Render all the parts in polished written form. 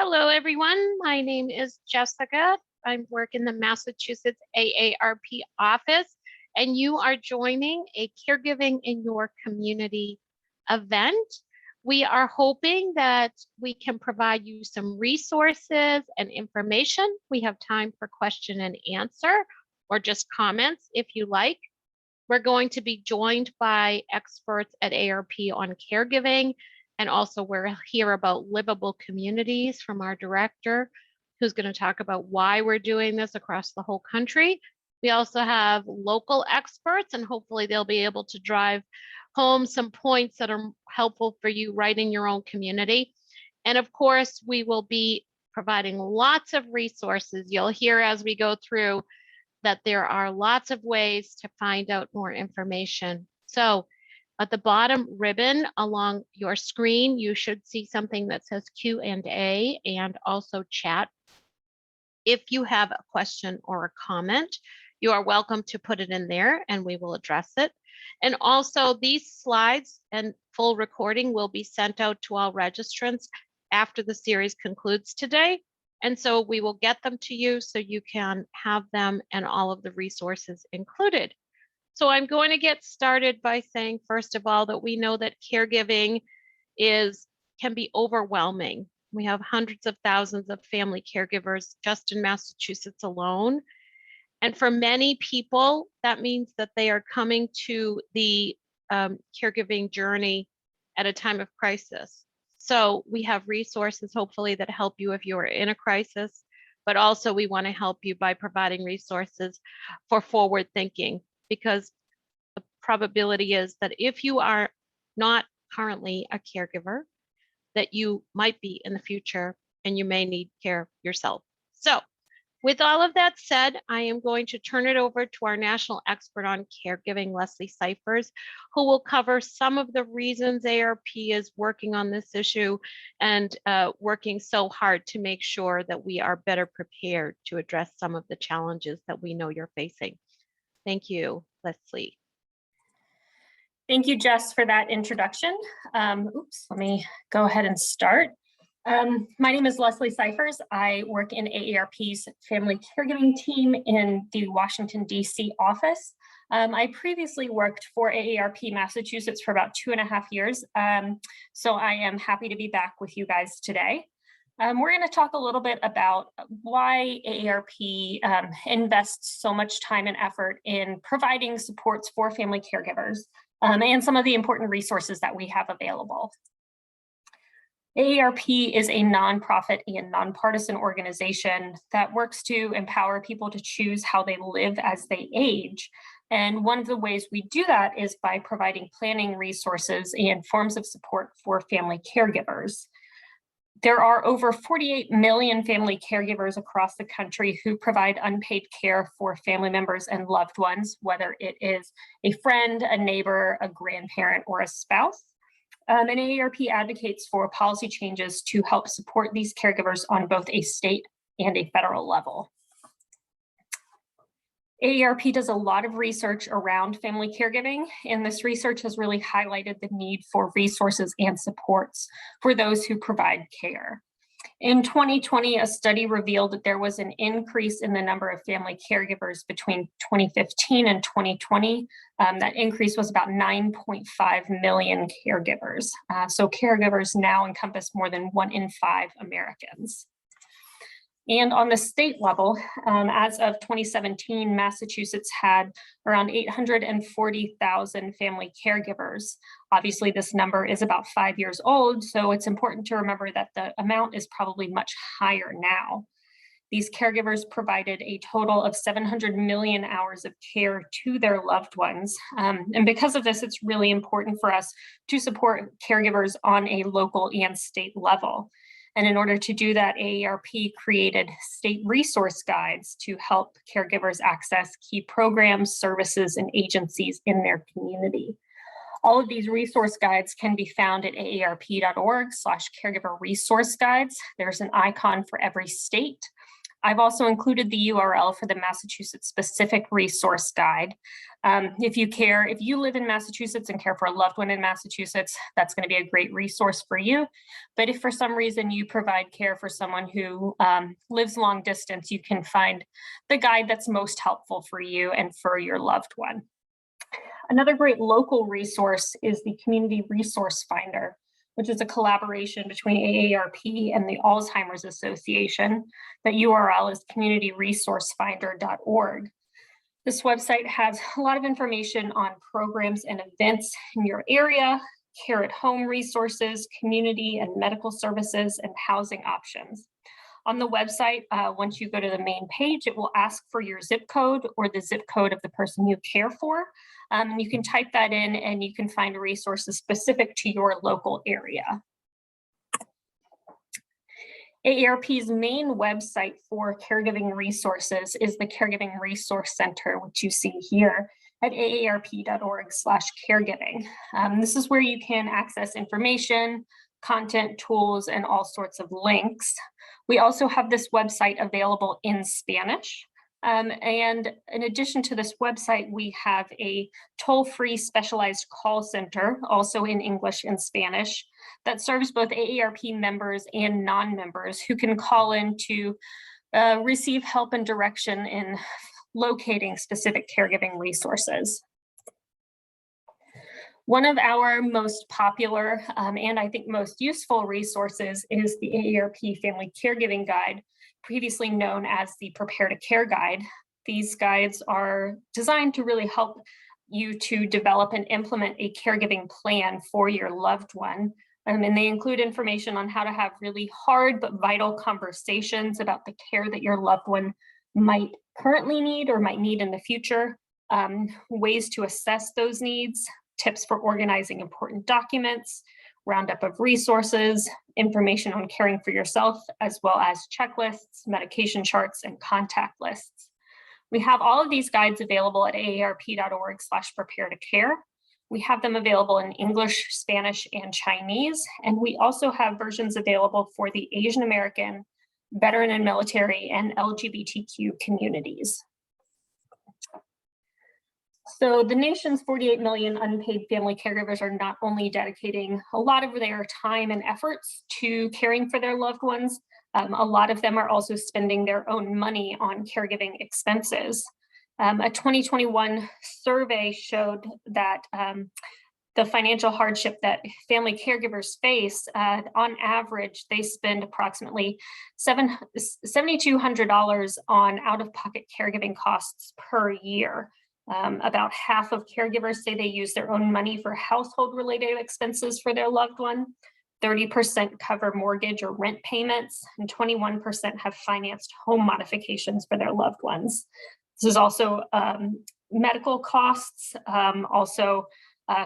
Hello, everyone. My name is Jessica. I work in the Massachusetts AARP office, and you are joining a Caregiving in Your Community event. We are hoping that we can provide you some resources and information. We have time for question and answer or just comments if you like. We're going to be joined by experts at ARP on caregiving, and also we'll hear about livable communities from our director, who's going to talk about why we're doing this across the whole country. We also have local experts, and hopefully they'll be able to drive home some points that are helpful for you right in your own community. And of course, we will be providing lots of resources. You'll hear as we go through that there are lots of ways to find out more information. So at the bottom ribbon along your screen, you should see something that says Q&A and also chat. If you have a question or a comment, you are welcome to put it in there and we will address it. And also these slides and full recording will be sent out to all registrants after the series concludes today. And so we will get them to you so you can have them and all of the resources included. So I'm going to get started by saying, first of all, that we know that caregiving can be overwhelming. We have hundreds of thousands of family caregivers just in Massachusetts alone. And for many people, that means that they are coming to the caregiving journey at a time of crisis. So we have resources, hopefully, that help you if you are in a crisis, but also we want to help you by providing resources for forward thinking, because the probability is that if you are not currently a caregiver, that you might be in the future and you may need care yourself. So with all of that said, I am going to turn it over to our national expert on caregiving, Leslie Cyphers, who will cover some of the reasons ARP is working on this issue and working so hard to make sure that we are better prepared to address some of the challenges that we know you're facing. Thank you, Leslie. Thank you, Jess, for that introduction. Let me go ahead and start. My name is Leslie Cyphers. I work in AARP's family caregiving team in the Washington, D.C. office. I previously worked for AARP Massachusetts for about 2.5 years, so I am happy to be back with you guys today. We're going to talk a little bit about why AARP invests so much time and effort in providing supports for family caregivers and some of the important resources that we have available. AARP is a nonprofit and nonpartisan organization that works to empower people to choose how they live as they age. And one of the ways we do that is by providing planning resources and forms of support for family caregivers. There are over 48 million family caregivers across the country who provide unpaid care for family members and loved ones, whether it is a friend, a neighbor, a grandparent, or a spouse. And AARP advocates for policy changes to help support these caregivers on both a state and a federal level. AARP does a lot of research around family caregiving, and this research has really highlighted the need for resources and supports for those who provide care. In 2020, a study revealed that there was an increase in the number of family caregivers between 2015 and 2020. That increase was about 9.5 million caregivers. So caregivers now encompass more than 1 in 5 Americans. And on the state level, as of 2017, Massachusetts had around 840,000 family caregivers. Obviously, this number is about 5 years old, so it's important to remember that the amount is probably much higher now. These caregivers provided a total of 700 million hours of care to their loved ones. And because of this, it's really important for us to support caregivers on a local and state level. And in order to do that, AARP created state resource guides to help caregivers access key programs, services, and agencies in their community. All of these resource guides can be found at aarp.org/caregiver resource guides. There's an icon for every state. I've also included the URL for the Massachusetts specific resource guide. If you live in Massachusetts and care for a loved one in Massachusetts, that's going to be a great resource for you. But if for some reason you provide care for someone who lives long distance, you can find the guide that's most helpful for you and for your loved one. Another great local resource is the Community Resource Finder, which is a collaboration between AARP and the Alzheimer's Association. That URL is communityresourcefinder.org. This website has a lot of information on programs and events in your area, care at home resources, community and medical services, and housing options. On the website, once you go to the main page, it will ask for your zip code or the zip code of the person you care for. You can type that in and you can find resources specific to your local area. AARP's main website for caregiving resources is the Caregiving Resource Center, which you see here at aarp.org/caregiving. This is where you can access information, content, tools, and all sorts of links. We also have this website available in Spanish. And in addition to this website, we have a toll-free specialized call center, also in English and Spanish, that serves both AARP members and non-members who can call in to receive help and direction in locating specific caregiving resources. One of our most popular and I think most useful resources is the AARP Family Caregiving Guide, previously known as the Prepare to Care Guide. These guides are designed to really help you to develop and implement a caregiving plan for your loved one. And they include information on how to have really hard but vital conversations about the care that your loved one might currently need or might need in the future, ways to assess those needs, tips for organizing important documents, roundup of resources, information on caring for yourself, as well as checklists, medication charts, and contact lists. We have all of these guides available at aarp.org/prepare to care. We have them available in English, Spanish, and Chinese, and we also have versions available for the Asian American, veteran and military, and LGBTQ communities. So the nation's 48 million unpaid family caregivers are not only dedicating a lot of their time and efforts to caring for their loved ones, a lot of them are also spending their own money on caregiving expenses. A 2021 survey showed that the financial hardship that family caregivers face, on average, they spend approximately $7,200 on out-of-pocket caregiving costs per year. About half of caregivers say they use their own money for household-related expenses for their loved one. 30% cover mortgage or rent payments, and 21% have financed home modifications for their loved ones. This is also medical costs also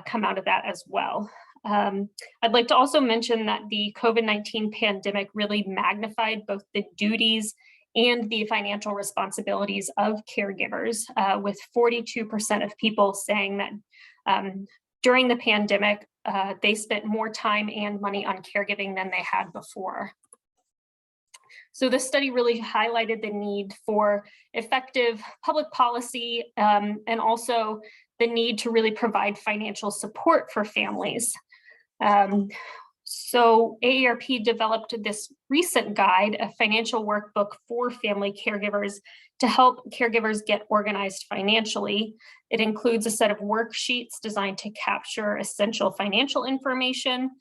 come out of that as well. I'd like to also mention that the COVID-19 pandemic really magnified both the duties and the financial responsibilities of caregivers, with 42% of people saying that during the pandemic, they spent more time and money on caregiving than they had before. So this study really highlighted the need for effective public policy and also the need to really provide financial support for families. So AARP developed this recent guide, a financial workbook for family caregivers to help caregivers get organized financially. It includes a set of worksheets designed to capture essential financial information,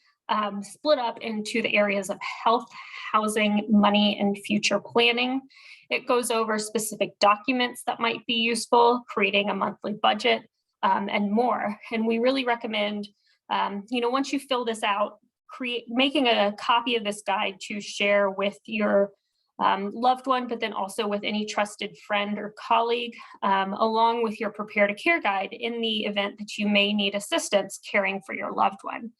split up into the areas of health, housing, money, and future planning. It goes over specific documents that might be useful, creating a monthly budget, and more. And we really recommend, once you fill this out, making a copy of this guide to share with your loved one, but then also with any trusted friend or colleague, along with your Prepare to Care guide in the event that you may need assistance caring for your loved one.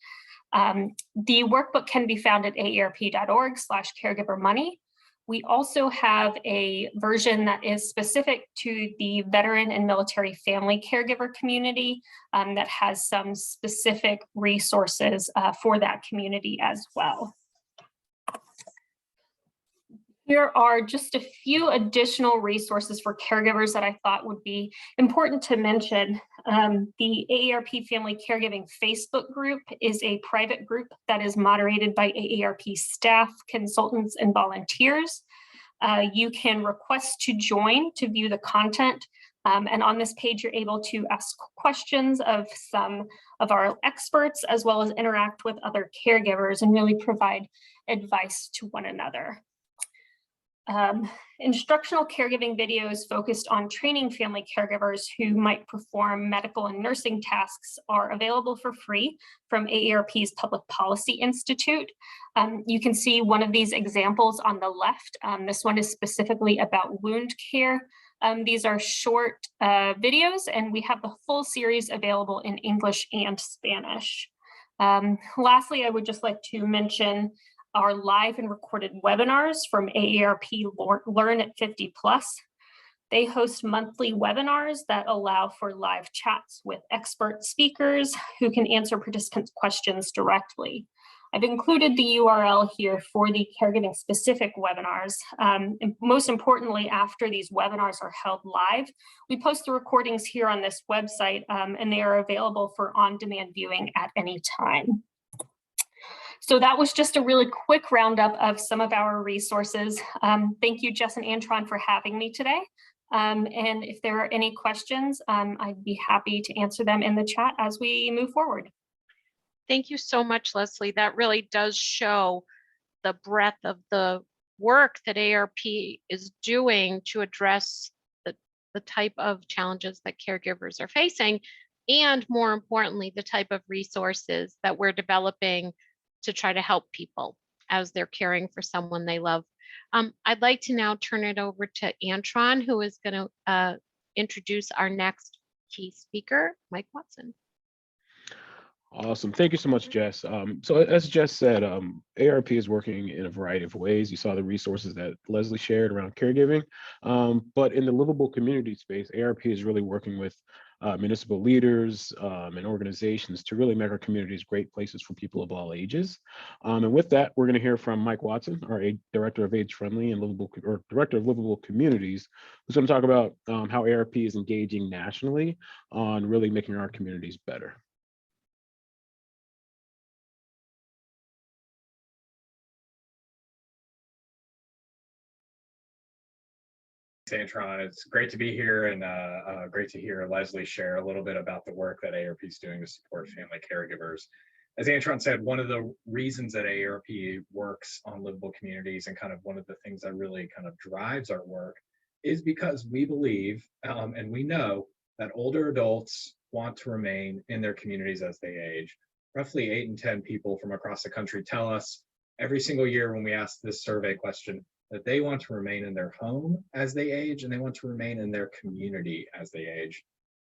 The workbook can be found at aarp.org/caregivermoney. We also have a version that is specific to the veteran and military family caregiver community that has some specific resources for that community as well. Here are just a few additional resources for caregivers that I thought would be important to mention. The AARP Family Caregiving Facebook group is a private group that is moderated by AARP staff, consultants, and volunteers. You can request to join to view the content. And on this page, you're able to ask questions of some of our experts, as well as interact with other caregivers and really provide advice to one another. Instructional caregiving videos focused on training family caregivers who might perform medical and nursing tasks are available for free from AARP's Public Policy Institute. You can see one of these examples on the left. This one is specifically about wound care. These are short videos, and we have the full series available in English and Spanish. Lastly, I would just like to mention our live and recorded webinars from AARP Learn at 50 Plus. They host monthly webinars that allow for live chats with expert speakers who can answer participants' questions directly. I've included the URL here for the caregiving specific webinars. And most importantly, after these webinars are held live, we post the recordings here on this website, and they are available for on-demand viewing at any time. So that was just a really quick roundup of some of our resources. Thank you, Jess and Antron, for having me today. And if there are any questions, I'd be happy to answer them in the chat as we move forward. Thank you so much, Leslie. That really does show the breadth of the work that AARP is doing to address the type of challenges that caregivers are facing, and more importantly, the type of resources that we're developing to try to help people as they're caring for someone they love. I'd like to now turn it over to Antron, who is going to introduce our next key speaker, Mike Watson. Awesome. Thank you so much, Jess. So as Jess said, ARP is working in a variety of ways. You saw the resources that Leslie shared around caregiving, but in the livable community space, ARP is really working with municipal leaders and organizations to really make our communities great places for people of all ages. And with that, we're going to hear from Mike Watson, our Director of Age-Friendly and Director of Livable Communities, who's going to talk about how ARP is engaging nationally on really making our communities better. Antron, it's great to be here, and great to hear Leslie share a little bit about the work that AARP is doing to support family caregivers. As Antron said, one of the reasons that AARP works on livable communities, and kind of one of the things that really kind of drives our work, is because we believe and we know that older adults want to remain in their communities as they age. Roughly 8 in 10 people from across the country tell us every single year when we ask this survey question that they want to remain in their home as they age, and they want to remain in their community as they age.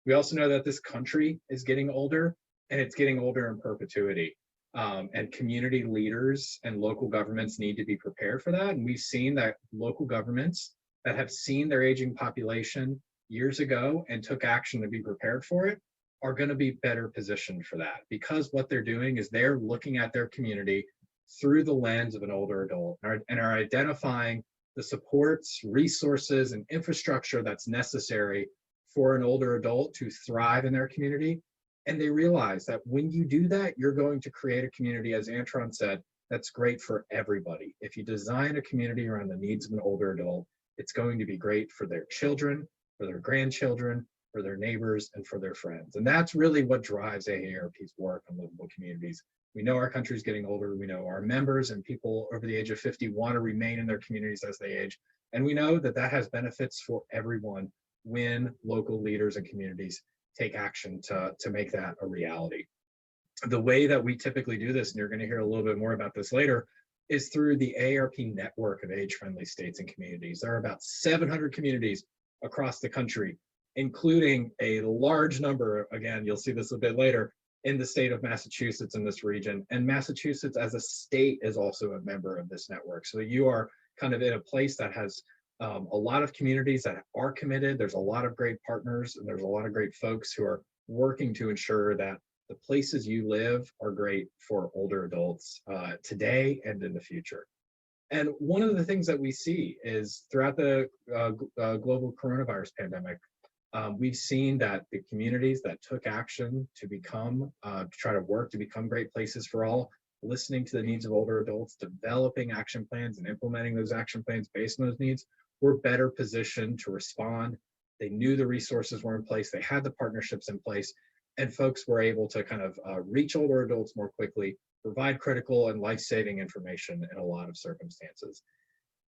We also know that this country is getting older, and it's getting older in perpetuity. And community leaders and local governments need to be prepared for that. And we've seen that local governments that have seen their aging population years ago and took action to be prepared for it are going to be better positioned for that, because what they're doing is they're looking at their community through the lens of an older adult, and are identifying the supports, resources, and infrastructure that's necessary for an older adult to thrive in their community. And they realize that when you do that, you're going to create a community, as Antron said, that's great for everybody. If you design a community around the needs of an older adult, it's going to be great for their children, for their grandchildren, for their neighbors, and for their friends. And that's really what drives AARP's work on livable communities. We know our country's getting older. We know our members and people over the age of 50 want to remain in their communities as they age. And we know that that has benefits for everyone when local leaders and communities take action to make that a reality. The way that we typically do this, and you're going to hear a little bit more about this later, is through the AARP network of age-friendly states and communities. There are about 700 communities across the country, including a large number, again, you'll see this a bit later, in the state of Massachusetts in this region. And Massachusetts as a state is also a member of this network. So you are kind of in a place that has a lot of communities that are committed. There's a lot of great partners, and there's a lot of great folks who are working to ensure that the places you live are great for older adults today and in the future. And one of the things that we see is throughout the global coronavirus pandemic, we've seen that the communities that took action to become, to try to work to become great places for all, listening to the needs of older adults, developing action plans and implementing those action plans based on those needs, were better positioned to respond. They knew the resources were in place, they had the partnerships in place, and folks were able to kind of reach older adults more quickly, provide critical and life-saving information in a lot of circumstances.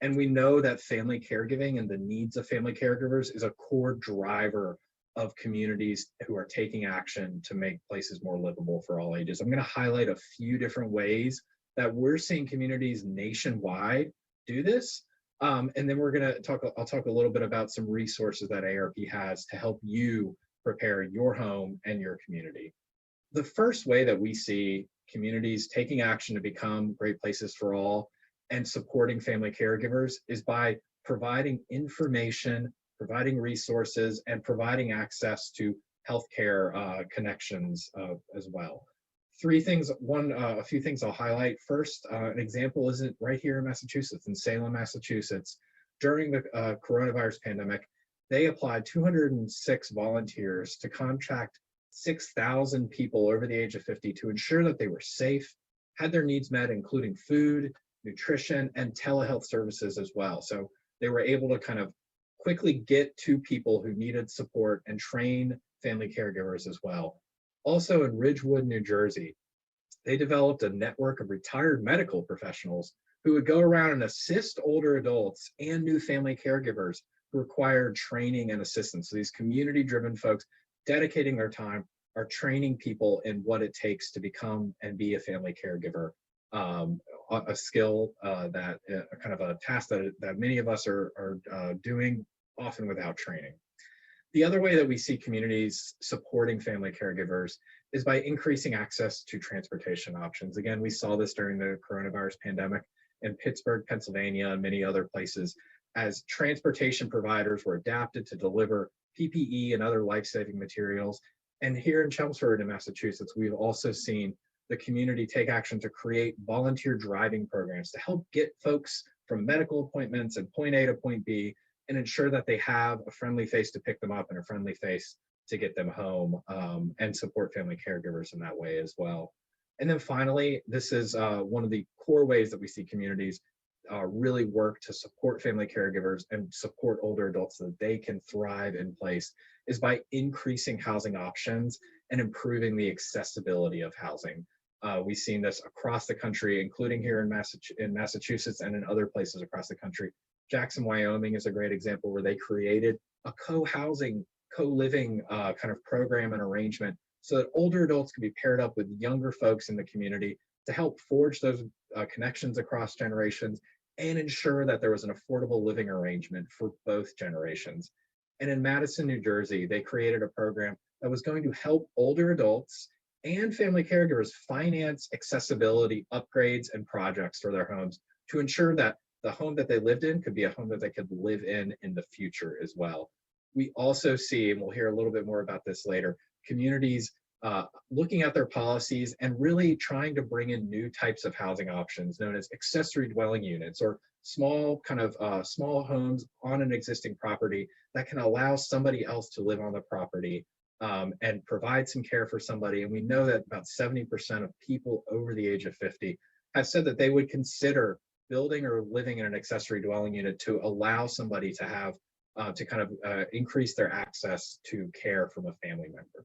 And we know that family caregiving and the needs of family caregivers is a core driver of communities who are taking action to make places more livable for all ages. I'm going to highlight a few different ways that we're seeing communities nationwide do this. And then I'll talk a little bit about some resources that AARP has to help you prepare your home and your community. The first way that we see communities taking action to become great places for all and supporting family caregivers is by providing information, providing resources, and providing access to healthcare connections as well. A few things I'll highlight. First, an example is right here in Massachusetts, in Salem, Massachusetts. During the coronavirus pandemic, they applied 206 volunteers to contract 6,000 people over the age of 50 to ensure that they were safe, had their needs met, including food, nutrition, and telehealth services as well. So they were able to kind of quickly get to people who needed support and train family caregivers as well. Also in Ridgewood, New Jersey, they developed a network of retired medical professionals who would go around and assist older adults and new family caregivers who required training and assistance. So these community-driven folks dedicating their time are training people in what it takes to become and be a family caregiver, a skill that kind of a task that many of us are doing often without training. The other way that we see communities supporting family caregivers is by increasing access to transportation options. Again, we saw this during the coronavirus pandemic in Pittsburgh, Pennsylvania, and many other places, as transportation providers were adapted to deliver PPE and other life-saving materials. And here in Chelmsford in Massachusetts, we've also seen the community take action to create volunteer driving programs to help get folks from medical appointments and point A to point B and ensure that they have a friendly face to pick them up and a friendly face to get them home, and support family caregivers in that way as well. And then finally, this is one of the core ways that we see communities really work to support family caregivers and support older adults so that they can thrive in place, is by increasing housing options and improving the accessibility of housing. We've seen this across the country, including here in Massachusetts and in other places across the country. Jackson, Wyoming is a great example where they created a co-housing, co-living kind of program and arrangement so that older adults can be paired up with younger folks in the community to help forge those connections across generations and ensure that there was an affordable living arrangement for both generations. And in Madison, New Jersey, they created a program that was going to help older adults and family caregivers finance accessibility upgrades and projects for their homes to ensure that the home that they lived in could be a home that they could live in the future as well. We also see, and we'll hear a little bit more about this later, communities looking at their policies and really trying to bring in new types of housing options known as accessory dwelling units, or small homes on an existing property that can allow somebody else to live on the property and provide some care for somebody. And we know that about 70% of people over the age of 50 have said that they would consider building or living in an accessory dwelling unit to allow somebody to have to kind of increase their access to care from a family member.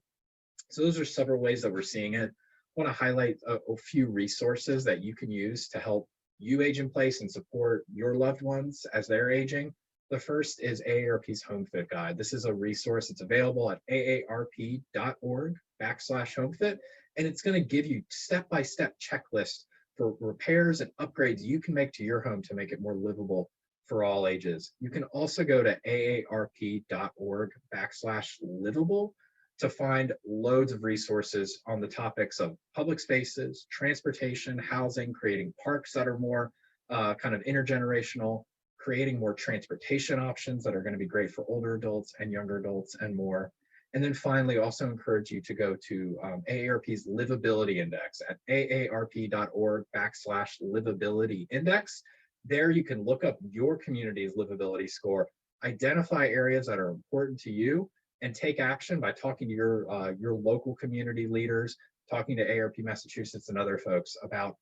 So those are several ways that we're seeing it. I want to highlight a few resources that you can use to help you age in place and support your loved ones as they're aging. The first is AARP's Home Fit Guide. This is a resource that's available at aarp.org/homefit, and it's going to give you step-by-step checklists for repairs and upgrades you can make to your home to make it more livable for all ages. You can also go to aarp.org/livable to find loads of resources on the topics of public spaces, transportation, housing, creating parks that are more kind of intergenerational, creating more transportation options that are going to be great for older adults and younger adults and more. And then finally, also encourage you to go to AARP's Livability Index at aarp.org/livability index. There you can look up your community's livability score, identify areas that are important to you, and take action by talking to your local community leaders, talking to ARP Massachusetts and other folks about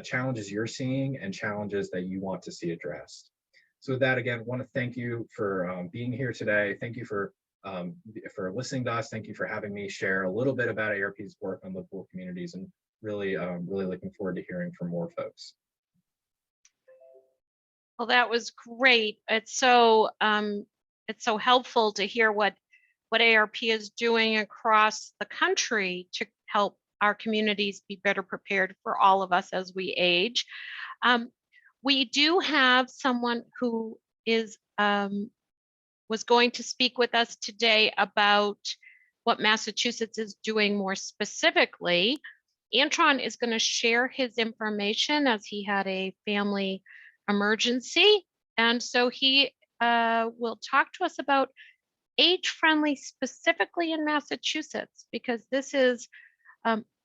challenges you're seeing and challenges that you want to see addressed. So with that, again, want to thank you for being here today. Thank you for listening to us. Thank you for having me share a little bit about ARP's work on livable communities, and really, really looking forward to hearing from more folks. Well, that was great. It's so helpful to hear what ARP is doing across the country to help our communities be better prepared for all of us as we age. We do have someone who is was going to speak with us today about what Massachusetts is doing more specifically. Antron is going to share his information as he had a family emergency. And so he will talk to us about age-friendly specifically in Massachusetts, because this is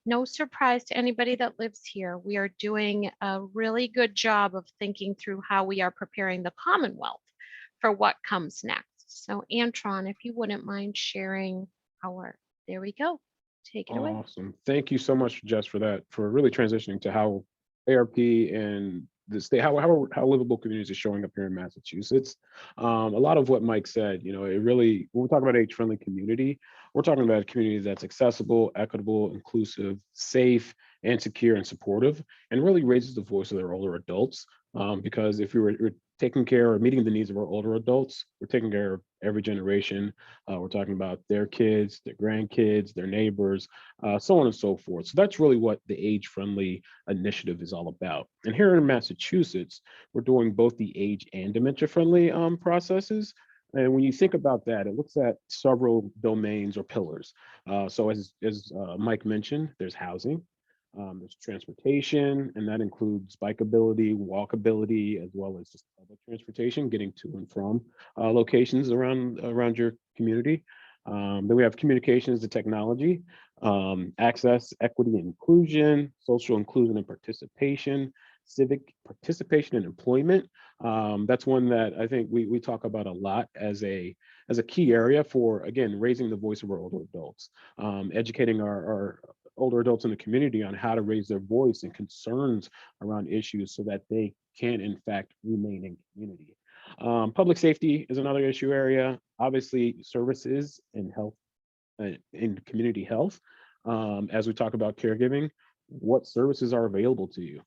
no surprise to anybody that lives here. We are doing a really good job of thinking through how we are preparing the Commonwealth for what comes next. So Antron, if you wouldn't mind sharing there we go. Take it away. Awesome. Thank you so much, Jess, for that, for really transitioning to how ARP and the state, how livable communities are showing up here in Massachusetts. A lot of what Mike said, it really, when we talk about age-friendly community, we're talking about a community that's accessible, equitable, inclusive, safe, and secure and supportive, and really raises the voice of their older adults. Because if we're taking care or meeting the needs of our older adults, we're taking care of every generation. We're talking about their kids, their grandkids, their neighbors, so on and so forth. So that's really what the age-friendly initiative is all about. And here in Massachusetts, we're doing both the age and dementia-friendly processes. And when you think about that, it looks at several domains or pillars. So as Mike mentioned, there's housing, there's transportation, and that includes bikeability, walkability, as well as just public transportation, getting to and from locations around your community. Then we have communications to technology, access, equity, and inclusion, social inclusion and participation, civic participation and employment. That's one that I think we talk about a lot as a key area for, again, raising the voice of our older adults, educating our older adults in the community on how to raise their voice and concerns around issues so that they can, in fact, remain in community. Public safety is another issue area. Obviously, services and health, in community health. As we talk about caregiving, what services are available to you?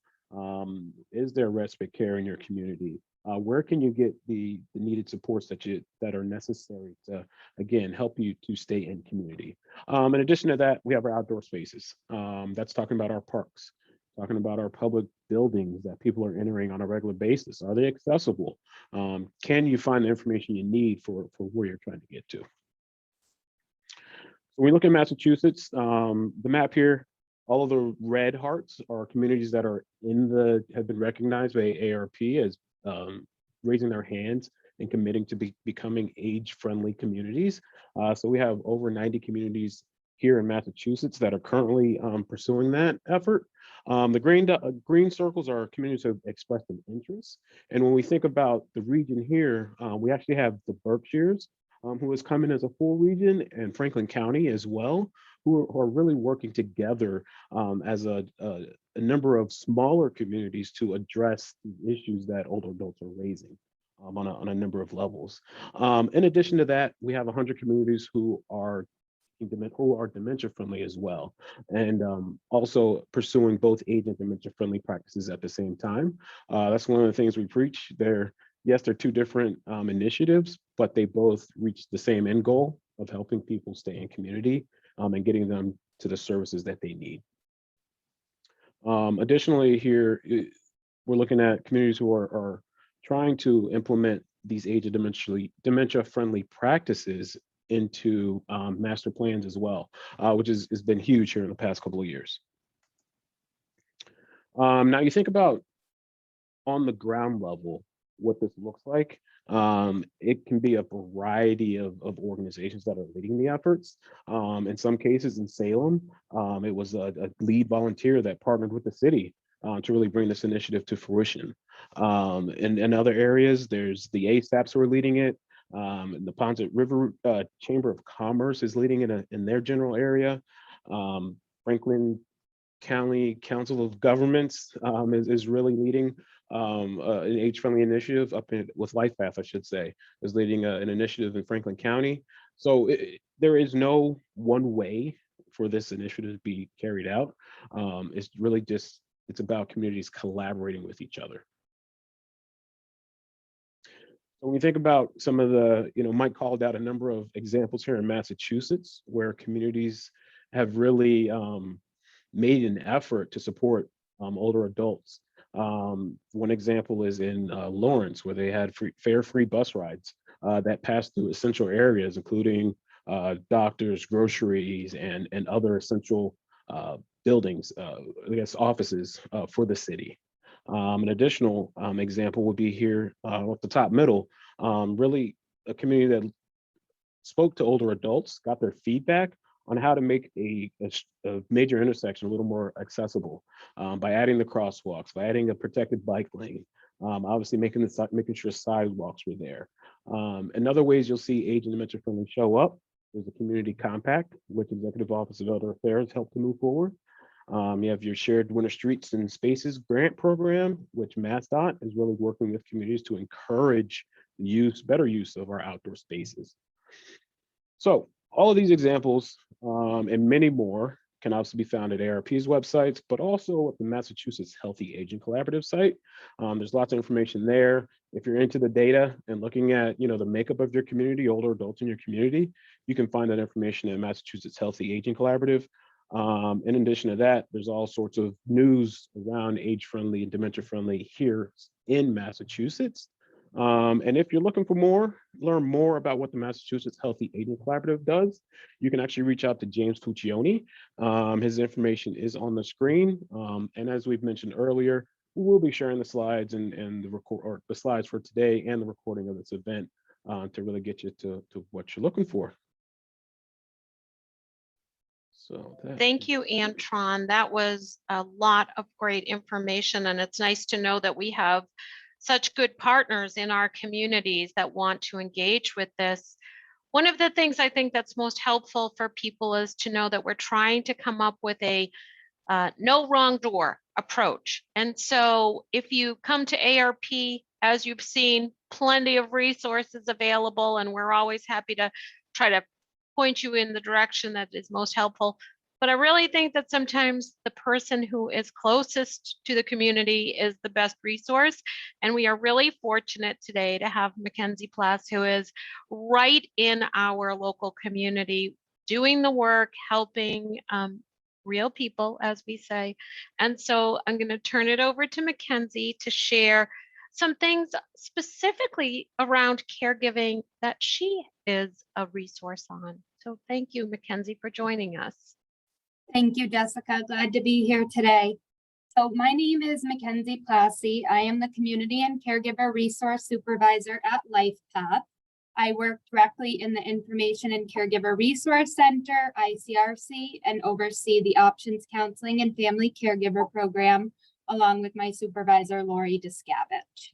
Is there respite care in your community? Where can you get the needed supports that are necessary to, again, help you to stay in community? In addition to that, we have our outdoor spaces. That's talking about our parks, talking about our public buildings that people are entering on a regular basis. Are they accessible? Can you find the information you need for where you're trying to get to? So we look at Massachusetts, the map here, all of the red hearts are communities that are have been recognized by ARP as raising their hands and committing to becoming age-friendly communities. So we have over 90 communities here in Massachusetts that are currently pursuing that effort. The green circles are communities who have expressed an interest. And when we think about the region here, we actually have the Berkshires, who has come in as a full region, and Franklin County as well, who are really working together as a number of smaller communities to address the issues that older adults are raising on a number of levels. In addition to that, we have 100 communities who are dementia friendly as well, and also pursuing both age and dementia friendly practices at the same time. That's one of the things we preach. Yes, they're two different initiatives, but they both reach the same end goal of helping people stay in community and getting them to the services that they need. Additionally, here we're looking at communities who are trying to implement these age and dementia friendly practices into master plans as well, which has been huge here in the past couple of years. Now you think about on the ground level, what this looks like. It can be a variety of organizations that are leading the efforts. In some cases in Salem, it was a lead volunteer that partnered with the city to really bring this initiative to fruition. In other areas, there's the ASAPs who are leading it. The Ponset River Chamber of Commerce is leading it in their general area. Franklin County Council of Governments is really leading an age-friendly initiative with LifePath, I should say, is leading an initiative in Franklin County. So there is no one way for this initiative to be carried out. It's really just, it's about communities collaborating with each other. So when you think about some of the, Mike called out a number of examples here in Massachusetts where communities have really made an effort to support older adults. One example is in Lawrence, where they had fare-free bus rides that passed through essential areas, including doctors, groceries, and other essential buildings, I guess offices for the city. An additional example would be here at the top middle, really a community that spoke to older adults, got their feedback on how to make a major intersection a little more accessible by adding the crosswalks, by adding a protected bike lane, obviously making sure sidewalks were there. In other ways, you'll see age and dementia friendly show up. There's a community compact, which Executive Office of Elder Affairs helped to move forward. You have your Shared Winter Streets and Spaces grant program, which MassDOT is really working with communities to encourage better use of our outdoor spaces. So all of these examples and many more can also be found at ARP's websites, but also at the Massachusetts Healthy Aging Collaborative site. There's lots of information there. If you're into the data and looking at the makeup of your community, older adults in your community, you can find that information at Massachusetts Healthy Aging Collaborative. In addition to that, there's all sorts of news around age-friendly and dementia-friendly here in Massachusetts. And if you're looking for learn more about what the Massachusetts Healthy Aging Collaborative does, you can actually reach out to James Fuccione. His information is on the screen. And as we've mentioned earlier, we will be sharing the slides and the slides for today and the recording of this event to really get you to what you're looking for. So thank you, Antron. That was a lot of great information, and it's nice to know that we have such good partners in our communities that want to engage with this. One of the things I think that's most helpful for people is to know that we're trying to come up with a no wrong door approach. And so if you come to ARP, as you've seen, plenty of resources available, and we're always happy to try to point you in the direction that is most helpful. But I really think that sometimes the person who is closest to the community is the best resource. And we are really fortunate today to have Mackenzie Plass, who is right in our local community, doing the work, helping real people, as we say. And so I'm going to turn it over to Mackenzie to share some things specifically around caregiving that she is a resource on. So thank you, Mackenzie, for joining us. Thank you, Jessica. Glad to be here today. So my name is Mackenzie Plassey. I am the Community and Caregiver Resource Supervisor at LifePath. I work directly in the Information and Caregiver Resource Center, ICRC, and oversee the Options Counseling and Family Caregiver Program, along with my supervisor, Lori Discavich.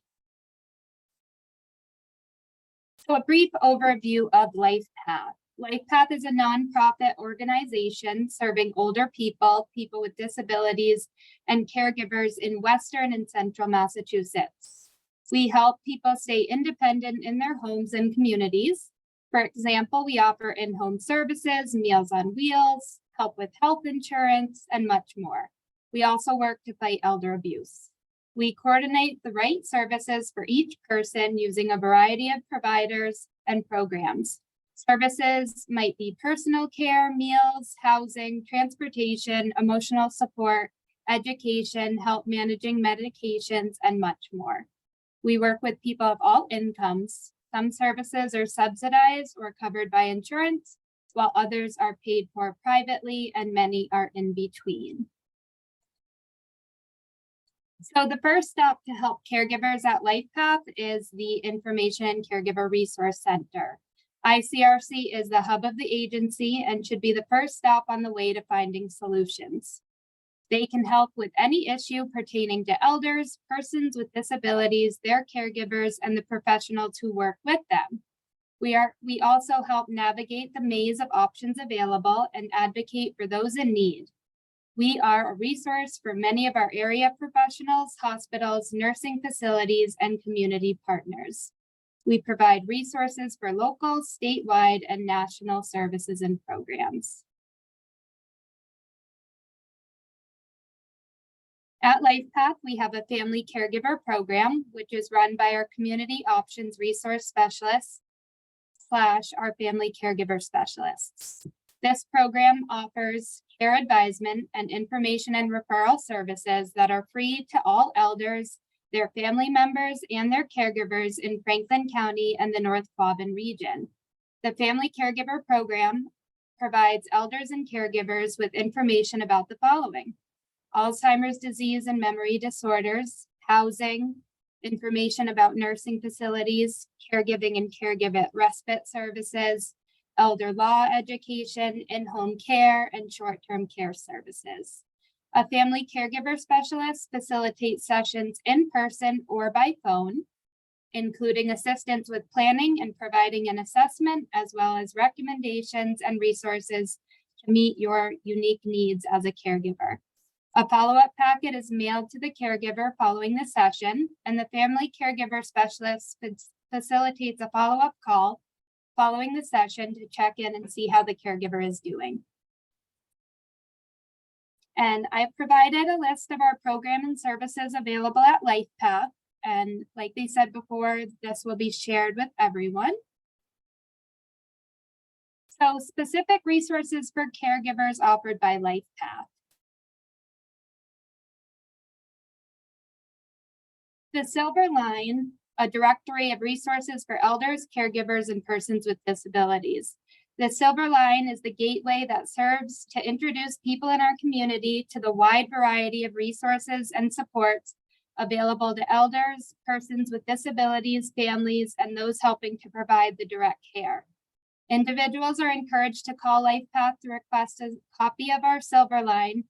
So a brief overview of LifePath. LifePath is a nonprofit organization serving older people, people with disabilities, and caregivers in Western and Central Massachusetts. We help people stay independent in their homes and communities. For example, we offer in-home services, Meals on Wheels, help with health insurance, and much more. We also work to fight elder abuse. We coordinate the right services for each person using a variety of providers and programs. Services might be personal care, meals, housing, transportation, emotional support, education, help managing medications, and much more. We work with people of all incomes. Some services are subsidized or covered by insurance, while others are paid for privately, and many are in between. So the first step to help caregivers at LifePath is the Information and Caregiver Resource Center. ICRC is the hub of the agency and should be the first stop on the way to finding solutions. They can help with any issue pertaining to elders, persons with disabilities, their caregivers, and the professionals who work with them. We also help navigate the maze of options available and advocate for those in need. We are a resource for many of our area professionals, hospitals, nursing facilities, and community partners. We provide resources for local, statewide, and national services and programs. At LifePath, we have a family caregiver program, which is run by our community options resource specialists / our family caregiver specialists. This program offers care advisement and information and referral services that are free to all elders, their family members, and their caregivers in Franklin County and the North Quabbin region. The family caregiver program provides elders and caregivers with information about the following: Alzheimer's disease and memory disorders, housing, information about nursing facilities, caregiving and caregiver respite services, elder law education, in-home care, and short-term care services. A family caregiver specialist facilitates sessions in person or by phone, including assistance with planning and providing an assessment, as well as recommendations and resources to meet your unique needs as a caregiver. A follow-up packet is mailed to the caregiver following the session, and the family caregiver specialist facilitates a follow-up call following the session to check in and see how the caregiver is doing. And I've provided a list of our program and services available at LifePath. And like they said before, this will be shared with everyone. So specific resources for caregivers offered by LifePath. The Silver Line, a directory of resources for elders, caregivers, and persons with disabilities. The Silver Line is the gateway that serves to introduce people in our community to the wide variety of resources and supports available to elders, persons with disabilities, families, and those helping to provide the direct care. Individuals are encouraged to call LifePath to request a copy of our Silver Line.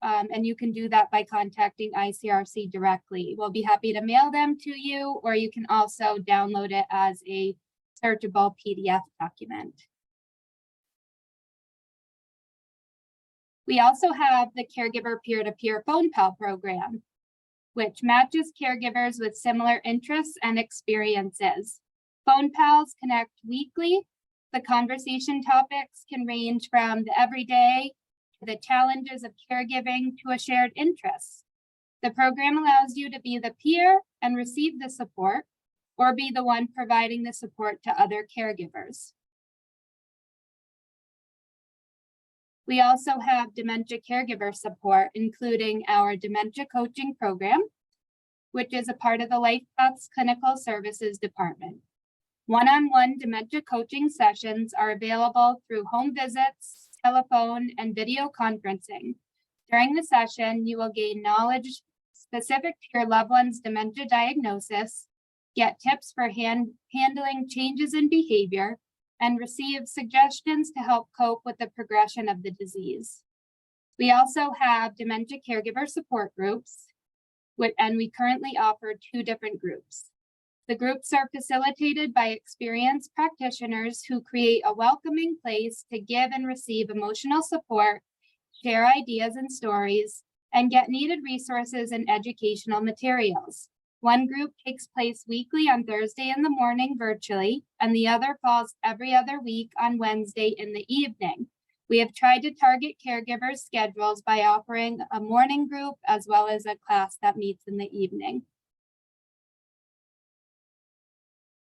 And you can do that by contacting ICRC directly. We'll be happy to mail them to you, or you can also download it as a searchable PDF document. We also have the Caregiver Peer-to-Peer Phone Pal program, which matches caregivers with similar interests and experiences. Phone Pals connect weekly. The conversation topics can range from the everyday, the challenges of caregiving, to a shared interest. The program allows you to be the peer and receive the support, or be the one providing the support to other caregivers. We also have dementia caregiver support, including our dementia coaching program, which is a part of the LifePath's Clinical Services Department. One-on-one dementia coaching sessions are available through home visits, telephone, and video conferencing. During the session, you will gain knowledge specific to your loved one's dementia diagnosis, get tips for handling changes in behavior, and receive suggestions to help cope with the progression of the disease. We also have dementia caregiver support groups, and we currently offer 2 different groups. The groups are facilitated by experienced practitioners who create a welcoming place to give and receive emotional support, share ideas and stories, and get needed resources and educational materials. One group takes place weekly on Thursday in the morning virtually, and the other falls every other week on Wednesday in the evening. We have tried to target caregivers' schedules by offering a morning group as well as a class that meets in the evening.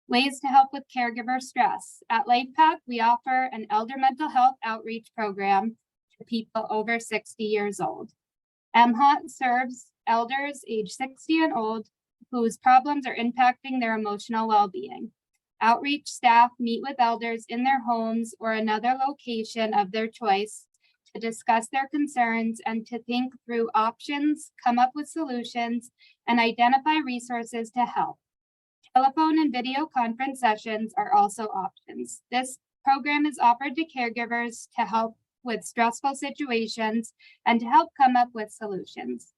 Ways to help with caregiver stress. At LifePath, we offer an elder mental health outreach program to people over 60 years old. MHOT serves elders age 60 and old whose problems are impacting their emotional well-being. Outreach staff meet with elders in their homes or another location of their choice to discuss their concerns and to think through options, come up with solutions, and identify resources to help. Telephone and video conference sessions are also options. This program is offered to caregivers to help with stressful situations and to help come up with solutions.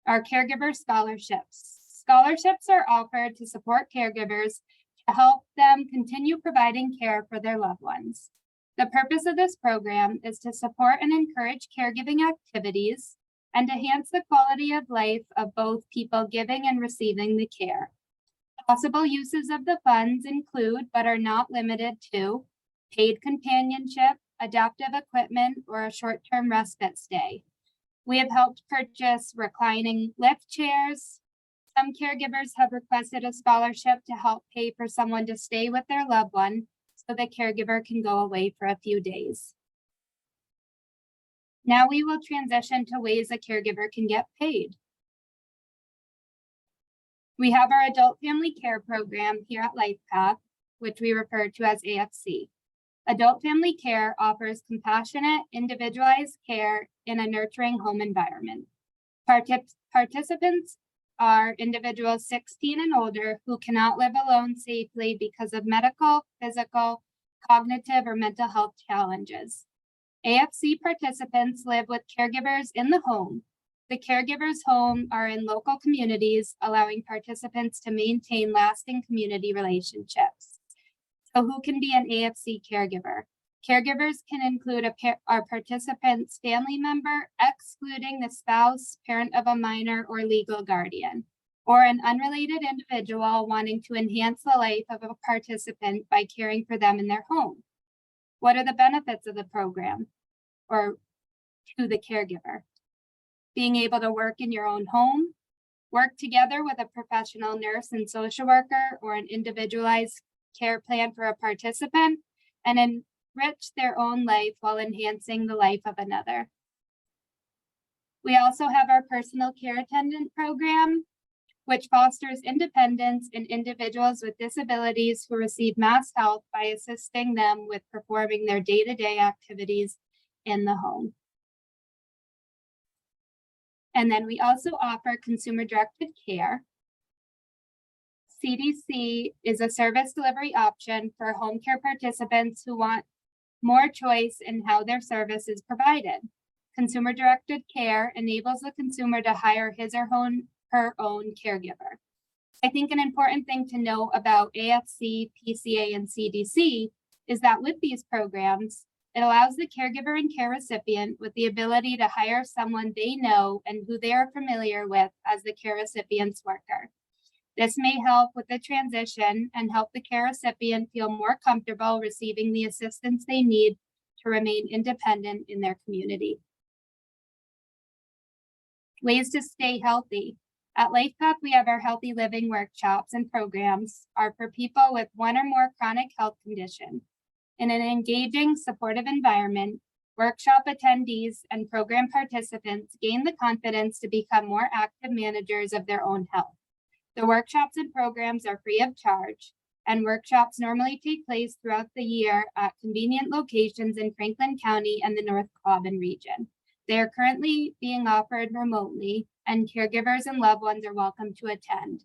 Our caregiver scholarships. Scholarships are offered to support caregivers to help them continue providing care for their loved ones. The purpose of this program is to support and encourage caregiving activities and enhance the quality of life of both people giving and receiving the care. Possible uses of the funds include, but are not limited to, paid companionship, adaptive equipment, or a short-term respite stay. We have helped purchase reclining lift chairs. Some caregivers have requested a scholarship to help pay for someone to stay with their loved one so the caregiver can go away for a few days. Now we will transition to ways a caregiver can get paid. We have our adult family care program here at LifePath, which we refer to as AFC. Adult family care offers compassionate, individualized care in a nurturing home environment. Participants are individuals 16 and older who cannot live alone safely because of medical, physical, cognitive, or mental health challenges. AFC participants live with caregivers in the home. The caregivers' home are in local communities, allowing participants to maintain lasting community relationships. So who can be an AFC caregiver? Caregivers can include our participant's family member, excluding the spouse, parent of a minor, or legal guardian, or an unrelated individual wanting to enhance the life of a participant by caring for them in their home. What are the benefits of the program or to the caregiver? Being able to work in your own home, work together with a professional nurse and social worker or an individualized care plan for a participant, and enrich their own life while enhancing the life of another. We also have our personal care attendant program, which fosters independence in individuals with disabilities who receive mass help by assisting them with performing their day-to-day activities in the home. And then we also offer consumer-directed care. CDC is a service delivery option for home care participants who want more choice in how their service is provided. Consumer-directed care enables the consumer to hire his or her own caregiver. I think an important thing to know about AFC, PCA, and CDC is that with these programs, it allows the caregiver and care recipient with the ability to hire someone they know and who they are familiar with as the care recipient's worker. This may help with the transition and help the care recipient feel more comfortable receiving the assistance they need to remain independent in their community. Ways to stay healthy. At LifePath, we have our healthy living workshops and programs are for people with one or more chronic health conditions. In an engaging, supportive environment, workshop attendees and program participants gain the confidence to become more active managers of their own health. The workshops and programs are free of charge, and workshops normally take place throughout the year at convenient locations in Franklin County and the North Quabbin region. They are currently being offered remotely, and caregivers and loved ones are welcome to attend.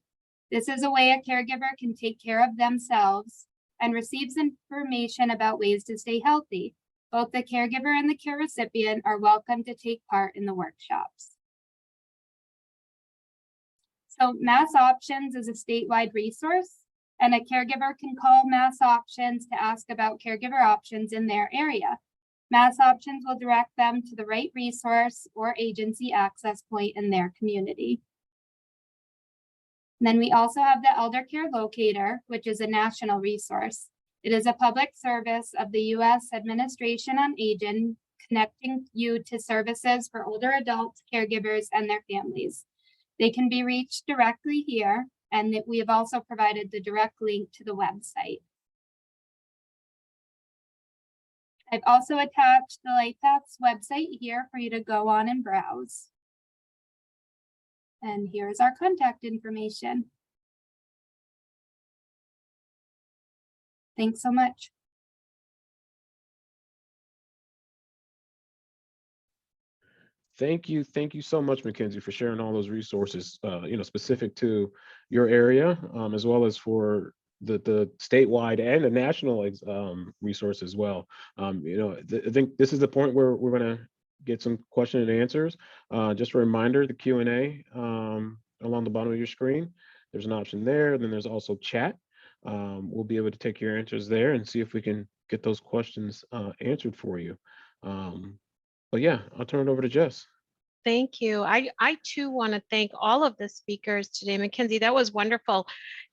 This is a way a caregiver can take care of themselves and receives information about ways to stay healthy. Both the caregiver and the care recipient are welcome to take part in the workshops. So Mass Options is a statewide resource, and a caregiver can call Mass Options to ask about caregiver options in their area. Mass Options will direct them to the right resource or agency access point in their community. And then we also have the Elder Care Locator, which is a national resource. It is a public service of the U.S. Administration on Aging, connecting you to services for older adults, caregivers, and their families. They can be reached directly here, and we have also provided the direct link to the website. I've also attached the LifePath's website here for you to go on and browse. And here's our contact information. Thanks so much. Thank you so much, Mackenzie, for sharing all those resources, specific to your area, as well as for the statewide and the national resource as well. I think this is the point where we're going to get some question and answers. Just a reminder, the Q&A along the bottom of your screen, there's an option there. Then there's also chat. We'll be able to take your answers there and see if we can get those questions answered for you. But yeah, I'll turn it over to Jess. Thank you. I too want to thank all of the speakers today. Mackenzie, that was wonderful.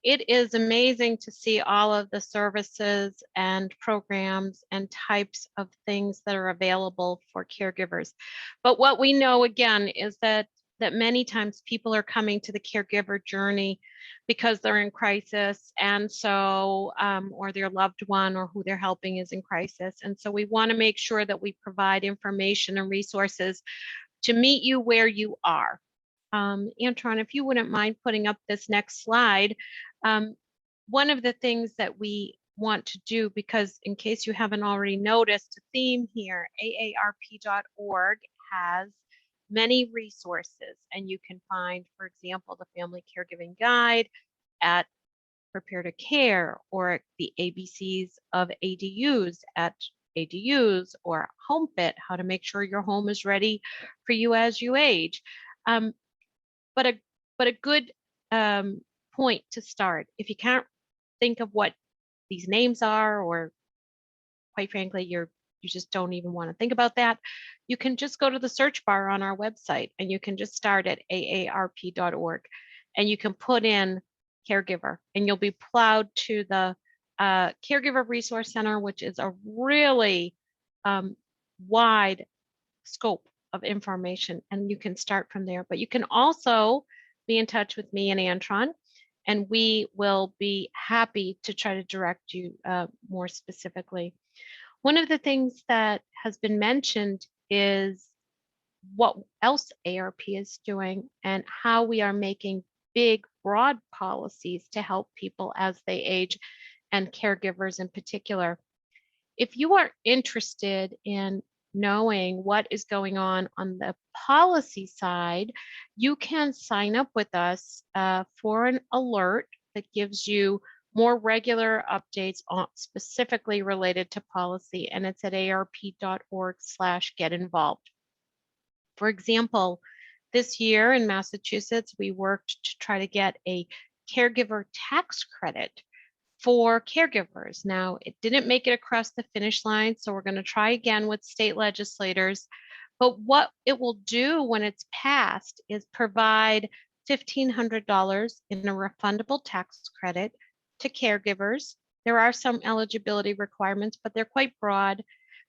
It is amazing to see all of the services and programs and types of things that are available for caregivers. But what we know again is that many times people are coming to the caregiver journey because they're in crisis, and so or their loved one or who they're helping is in crisis. And so we want to make sure that we provide information and resources to meet you where you are. Antron, if you wouldn't mind putting up this next slide, one of the things that we want to do, because in case you haven't already noticed a theme here, aarp.org has many resources, and you can find, for example, the Family Caregiving Guide at Prepare to Care, or the ABCs of ADUs at ADUs, or Home Fit, how to make sure your home is ready for you as you age. But a good point to start, if you can't think of what these names are, or quite frankly, you just don't even want to think about that, you can just go to the search bar on our website, and you can just start at aarp.org, and you can put in caregiver, and you'll be plowed to the Caregiver Resource Center, which is a really wide scope of information, and you can start from there. But you can also be in touch with me and Antron, and we will be happy to try to direct you more specifically. One of the things that has been mentioned is what else ARP is doing and how we are making big, broad policies to help people as they age, and caregivers in particular. If you are interested in knowing what is going on the policy side, you can sign up with us for an alert that gives you more regular updates specifically related to policy, and it's at arp.org/get-involved. For example, this year in Massachusetts, we worked to try to get a caregiver tax credit for caregivers. Now, it didn't make it across the finish line, so we're going to try again with state legislators. But what it will do when it's passed is provide $1,500 in a refundable tax credit to caregivers. There are some eligibility requirements, but they're quite broad,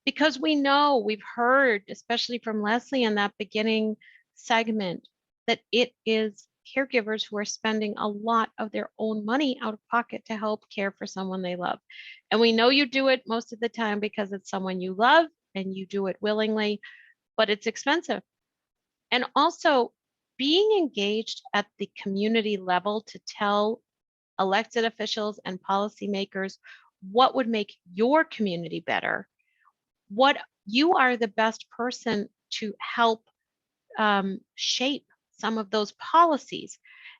because we know, we've heard, especially from Leslie in that beginning segment, that it is caregivers who are spending a lot of their own money out of pocket to help care for someone they love. And we know you do it most of the time because it's someone you love and you do it willingly, but it's expensive. And also being engaged at the community level to tell elected officials and policymakers what would make your community better, what you are the best person to help shape some of those policies.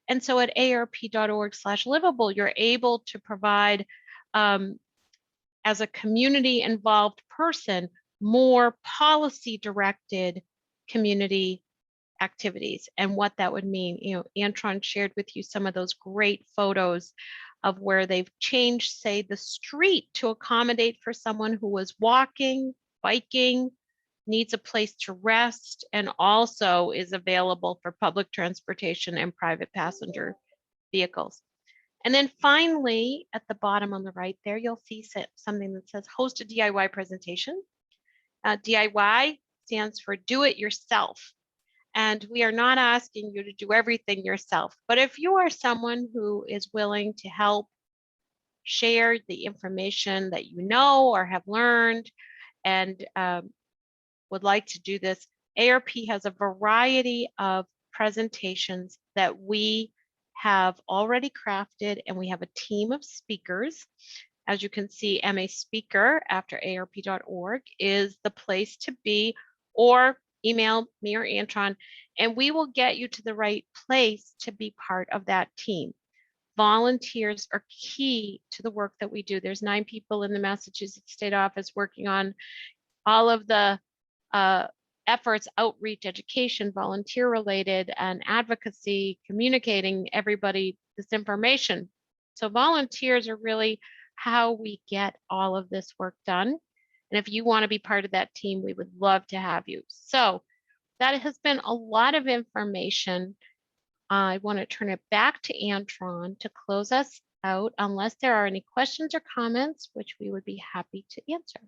And so at arp.org/livable, you're able to provide, as a community involved person, more policy directed community activities and what that would mean. Antron shared with you some of those great photos of where they've changed, say, the street to accommodate for someone who was walking, biking, needs a place to rest, and also is available for public transportation and private passenger vehicles. And then finally, at the bottom on the right there, you'll see something that says host a DIY presentation. DIY stands for do it yourself. And we are not asking you to do everything yourself, but if you are someone who is willing to help share the information that you know or have learned and would like to do this, ARP has a variety of presentations that we have already crafted, and we have a team of speakers. As you can see, MA Speaker after arp.org is the place to be, or email me or Antron, and we will get you to the right place to be part of that team. volunteers are key to the work that we do. There's 9 people in the Massachusetts State Office working on all of the efforts, outreach, education, volunteer related, and advocacy, communicating everybody this information. So volunteers are really how we get all of this work done. And if you want to be part of that team, we would love to have you. So that has been a lot of information. I want to turn it back to Antron to close us out, unless there are any questions or comments, which we would be happy to answer.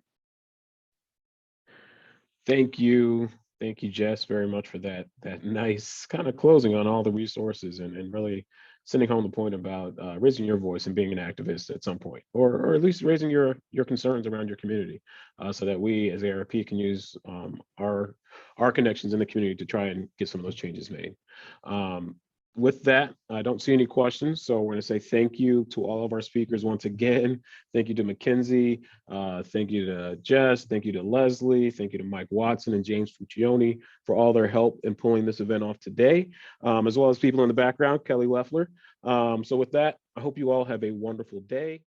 Thank you. Thank you, Jess, very much for that nice kind of closing on all the resources and really sending home the point about raising your voice and being an activist at some point, or at least raising your concerns around your community, so that we as ARP can use our connections in the community to try and get some of those changes made. With that, I don't see any questions, so we're going to say thank you to all of our speakers once again. Thank you to Mackenzie, thank you to Jess, thank you to Leslie, thank you to Mike Watson and James Fuccione for all their help in pulling this event off today, as well as people in the background, Kelly Leffler. So with that, I hope you all have a wonderful day.